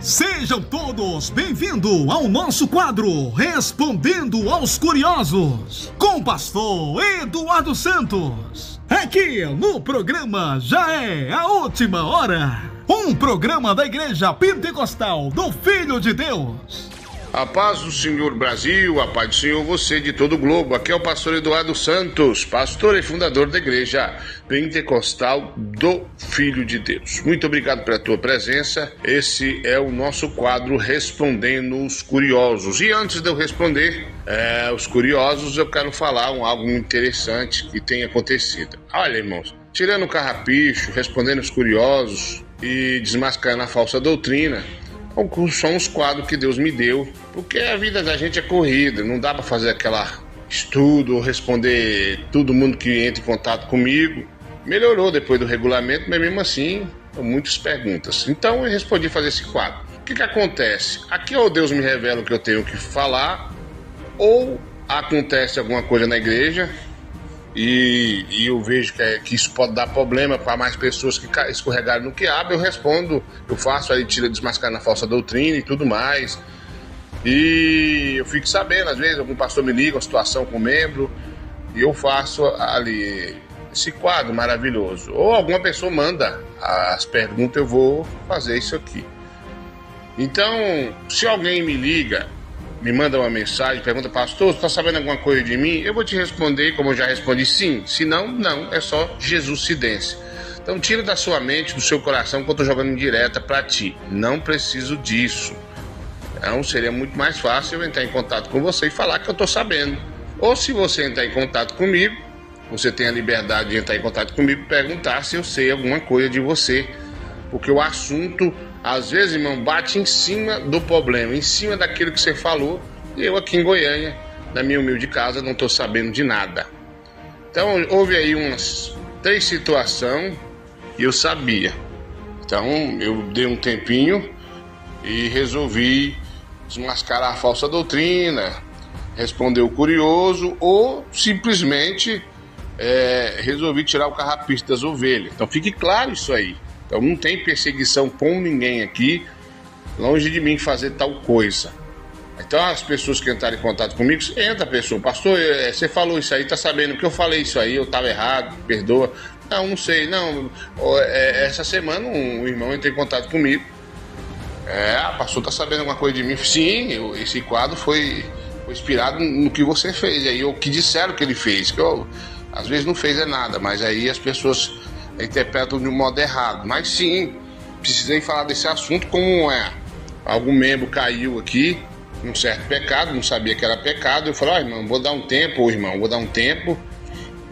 Sejam todos bem-vindos ao nosso quadro Respondendo aos Curiosos, com o pastor Eduardo Santos. Aqui no programa Já é a Última Hora, um programa da Igreja Pentecostal do Filho de Deus. A paz do Senhor Brasil, a paz do Senhor você de todo o globo. Aqui é o pastor Eduardo Santos, pastor e fundador da Igreja Pentecostal do Filho de Deus. Muito obrigado pela tua presença. Esse é o nosso quadro Respondendo os Curiosos. E antes de eu responder os curiosos, eu quero falar algo interessante que tem acontecido. Olha, irmãos, tirando o carrapicho, respondendo os curiosos e desmascarando a falsa doutrina, são os quadros que Deus me deu, porque a vida da gente é corrida, não dá para fazer aquela estudo ou responder todo mundo que entra em contato comigo. Melhorou depois do regulamento, mas mesmo assim, muitas perguntas. Então eu respondi fazer esse quadro. O que acontece? Aqui ou Deus me revela o que eu tenho que falar, ou acontece alguma coisa na igreja e eu vejo que isso pode dar problema para mais pessoas que escorregaram no quiabo. Eu respondo, eu faço aí, desmascar na falsa doutrina e tudo mais. E eu fico sabendo, às vezes, algum pastor me liga uma situação com um membro e eu faço ali esse quadro maravilhoso. Ou alguma pessoa manda as perguntas, eu vou fazer isso aqui. Então, se alguém me liga, me manda uma mensagem, pergunta, pastor, você está sabendo alguma coisa de mim? Eu vou te responder, como eu já respondi, sim. Se não, não, é só Jesuscidência. Então tira da sua mente, do seu coração, que eu estou jogando em direta para ti. Não preciso disso. Então seria muito mais fácil eu entrar em contato com você e falar que eu estou sabendo. Ou se você entrar em contato comigo, você tem a liberdade de entrar em contato comigo e perguntar se eu sei alguma coisa de você. Porque o assunto, às vezes, irmão, bate em cima do problema, em cima daquilo que você falou. E eu aqui em Goiânia, na minha humilde casa, não estou sabendo de nada. Então, houve aí umas 3 situações e eu sabia. Então, eu dei um tempinho e resolvi desmascarar a falsa doutrina, responder o curioso ou simplesmente resolvi tirar o carrapicho das ovelhas. Então, fique claro isso aí. Então não tem perseguição com ninguém aqui, longe de mim fazer tal coisa. Então as pessoas que entrarem em contato comigo, entra a pessoa, pastor, você falou isso aí, tá sabendo que eu falei isso aí, eu estava errado, perdoa. Não sei, não. Essa semana um irmão entrou em contato comigo. Pastor, tá sabendo alguma coisa de mim? Sim, esse quadro foi inspirado no que você fez, aí o que disseram que ele fez, que eu, às vezes não fez nada, mas aí as pessoas interpretam de um modo errado. Mas sim, precisei falar desse assunto. Como algum membro caiu aqui num certo pecado, não sabia que era pecado, eu falei, irmão, vou dar um tempo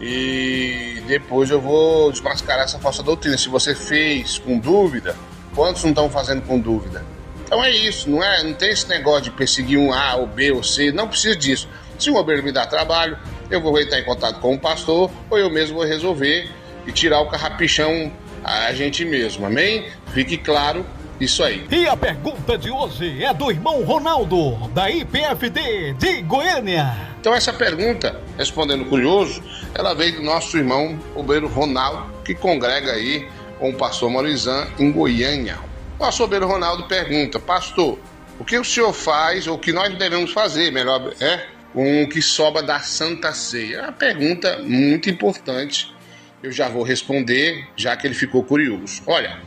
e depois eu vou desmascarar essa falsa doutrina. Se você fez com dúvida, quantos não estão fazendo com dúvida? Então é isso, não tem esse negócio de perseguir um A ou B ou C, não precisa disso. Se um obreiro me dá trabalho, eu vou entrar em contato com o pastor, ou eu mesmo vou resolver e tirar o carrapichão a gente mesmo, amém? Fique claro isso aí. E a pergunta de hoje é do irmão Ronaldo, da IPFD de Goiânia. Então essa pergunta, respondendo curioso, ela veio do nosso irmão obreiro Ronaldo, que congrega aí com o pastor Maurizan em Goiânia. O pastor obreiro Ronaldo pergunta, pastor, o que o senhor faz, ou o que nós devemos fazer, melhor, com o que sobra da Santa Ceia? É uma pergunta muito importante. Eu já vou responder, já que ele ficou curioso. Olha,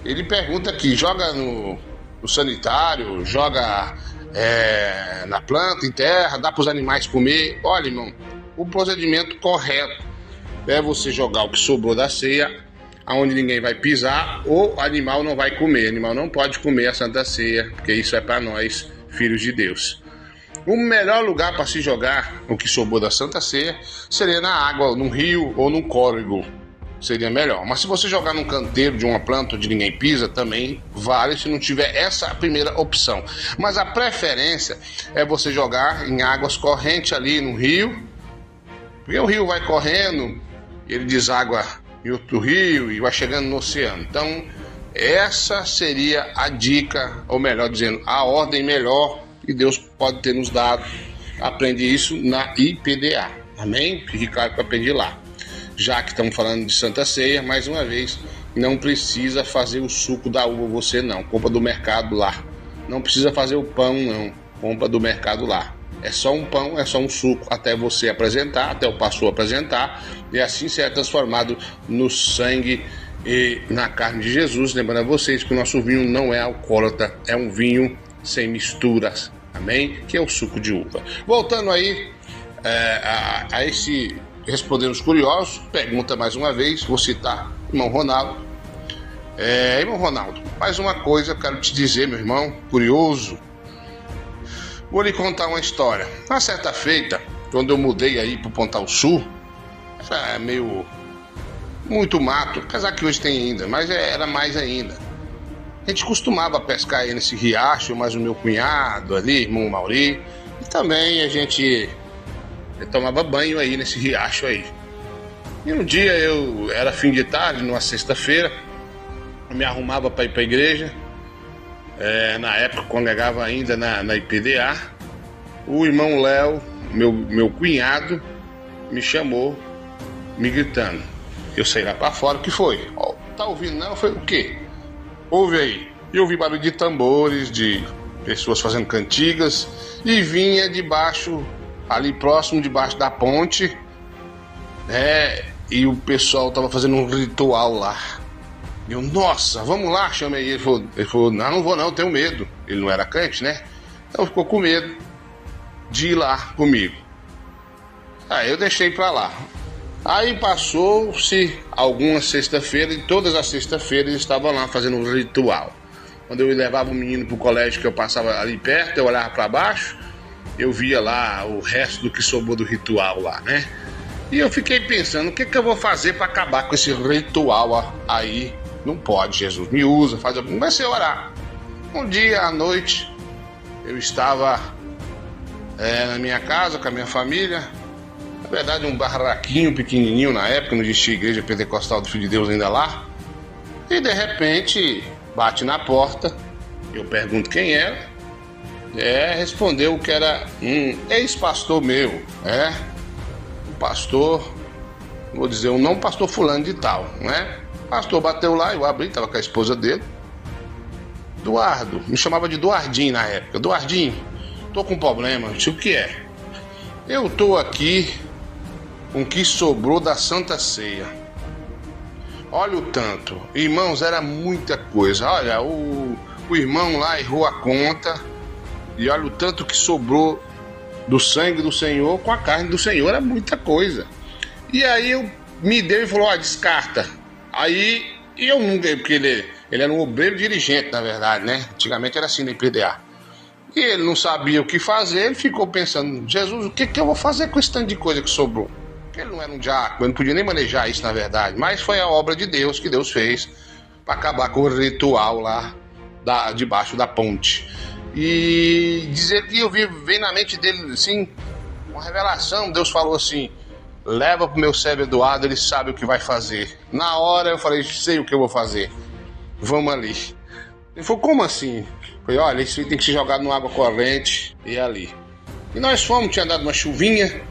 ele pergunta aqui, joga no sanitário, joga na planta, em terra, dá para os animais comer. Olha, irmão, o procedimento correto é você jogar o que sobrou da ceia, aonde ninguém vai pisar, ou o animal não vai comer. O animal não pode comer a Santa Ceia, porque isso é para nós, filhos de Deus. O melhor lugar para se jogar o que sobrou da Santa Ceia seria na água, num rio ou num córrego. Seria melhor. Mas se você jogar num canteiro de uma planta onde ninguém pisa, também vale, se não tiver essa primeira opção. Mas a preferência é você jogar em águas correntes ali no rio, porque o rio vai correndo, ele deságua em outro rio e vai chegando no oceano. Então, essa seria a dica, ou melhor dizendo, a ordem melhor que Deus pode ter nos dado. Aprende isso na IPDA, amém? Fique claro que eu aprendi lá. Já que estamos falando de Santa Ceia, mais uma vez, não precisa fazer o suco da uva você não, compra do mercado lá. Não precisa fazer o pão não, compra do mercado lá. É só um pão, é só um suco até você apresentar, até o pastor apresentar, e assim será transformado no sangue e na carne de Jesus. Lembrando a vocês que o nosso vinho não é alcoólatra, é um vinho sem misturas, amém? Que é o suco de uva. Voltando aí a esse Respondendo os Curiosos, pergunta mais uma vez, vou citar irmão Ronaldo. Irmão Ronaldo, mais uma coisa eu quero te dizer, meu irmão curioso. Vou lhe contar uma história. Na certa feita, quando eu mudei aí pro Pontal Sul, é meio muito mato, apesar que hoje tem ainda, mas era mais ainda. A gente costumava pescar aí nesse riacho, mais o meu cunhado ali, irmão Mauri, e também a gente tomava banho aí nesse riacho aí. E um dia era fim de tarde, numa sexta-feira, eu me arrumava para ir para a igreja. Na época congregava ainda na IPDA. O irmão Léo, meu cunhado, me chamou, me gritando. Eu saí lá para fora, o que foi? Tá ouvindo não? Foi o quê? Ouve aí. E eu ouvi barulho de tambores, de pessoas fazendo cantigas, e vinha debaixo, ali próximo, debaixo da ponte, e o pessoal tava fazendo um ritual lá. Eu, nossa, vamos lá, chamei ele. Ele falou, não vou não, tenho medo. Ele não era crente, né? Então ficou com medo de ir lá comigo. Aí eu deixei pra lá. Aí passou-se algumas sexta-feiras, e todas as sextas-feiras eles estavam lá fazendo um ritual. Quando eu levava o menino pro colégio, que eu passava ali perto, eu olhava pra baixo, eu via lá o resto do que sobrou do ritual lá, né? E eu fiquei pensando, o que eu vou fazer pra acabar com esse ritual aí? Não pode, Jesus, me usa, faz alguma. Comecei a orar. Um dia à noite, eu estava na minha casa com a minha família. Na verdade, um barraquinho pequenininho na época, não existia Igreja Pentecostal do Filho de Deus ainda lá. E de repente, bate na porta, eu pergunto quem era. Respondeu que era um ex-pastor meu, um pastor, vou dizer, um não pastor fulano de tal, né? O pastor bateu lá, eu abri, estava com a esposa dele. Eduardo, me chamava de Eduardinho na época. Eduardinho, tô com um problema. Eu disse, o que é? Eu tô aqui com o que sobrou da Santa Ceia. Olha o tanto. Irmãos, era muita coisa. Olha, o irmão lá errou a conta. E olha o tanto que sobrou do sangue do Senhor com a carne do Senhor. Era muita coisa. E aí me deu e falou, descarta. Aí eu nunca, porque ele era um obreiro dirigente, na verdade, né? Antigamente era assim na IPDA. E ele não sabia o que fazer, ele ficou pensando, Jesus, o que eu vou fazer com esse tanto de coisa que sobrou? Porque ele não era um diácono, ele não podia nem manejar isso, na verdade. Mas foi a obra de Deus que Deus fez para acabar com o ritual lá debaixo da ponte. E dizer que eu vi na mente dele, assim, uma revelação. Deus falou assim, leva pro meu servo Eduardo, ele sabe o que vai fazer. Na hora eu falei, sei o que eu vou fazer. Vamos ali. Ele falou, como assim? Eu falei, olha, isso aí tem que ser jogado numa água corrente e ali. E nós fomos, tinha dado uma chuvinha,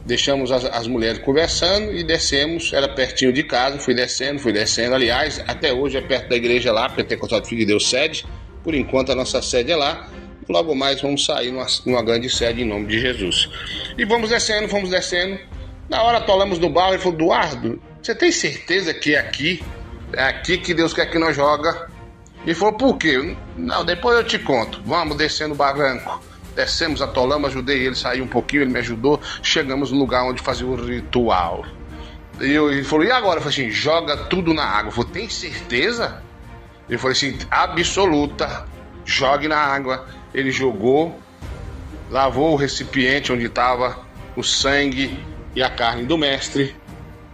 deixamos as mulheres conversando e descemos, era pertinho de casa, fui descendo. Aliás, até hoje é perto da igreja lá, Pentecostal do Filho de Deus sede. Por enquanto a nossa sede é lá. Logo mais vamos sair numa grande sede em nome de Jesus. E vamos descendo. Na hora atolamos no barro, ele falou, Eduardo, você tem certeza que é aqui? É aqui que Deus quer que nós joga? Ele falou, por quê? Não, depois eu te conto. Vamos descendo o barranco. Descemos, atolamos, ajudei ele, saiu um pouquinho, ele me ajudou. Chegamos no lugar onde fazia o ritual. Ele falou, e agora? Eu falei assim, joga tudo na água. Eu falei, tem certeza? Ele falou assim, absoluta, jogue na água. Ele jogou, lavou o recipiente onde estava o sangue e a carne do mestre.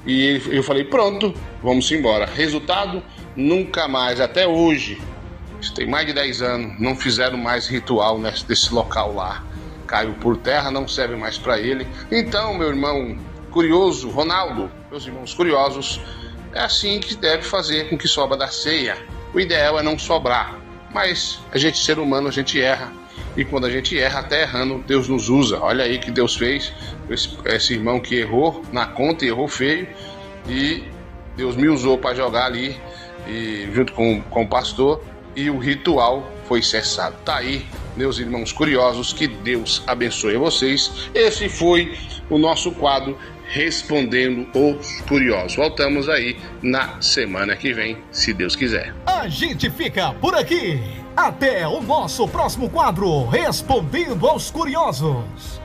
E eu falei, pronto, vamos embora. Resultado, nunca mais, até hoje, isso tem mais de 10 anos, não fizeram mais ritual nesse local lá. Caiu por terra, não serve mais para ele. Então, meu irmão curioso, Ronaldo, meus irmãos curiosos, é assim que deve fazer com que sobra da ceia. O ideal é não sobrar, mas a gente, ser humano, a gente erra. E quando a gente erra, até errando, Deus nos usa. Olha aí que Deus fez, esse irmão que errou na conta e errou feio, e Deus me usou para jogar ali e junto com o pastor, e o ritual foi cessado. Tá aí, meus irmãos curiosos, que Deus abençoe a vocês. Esse foi o nosso quadro Respondendo os Curiosos. Voltamos aí na semana que vem, se Deus quiser. A gente fica por aqui. Até o nosso próximo quadro Respondendo aos Curiosos.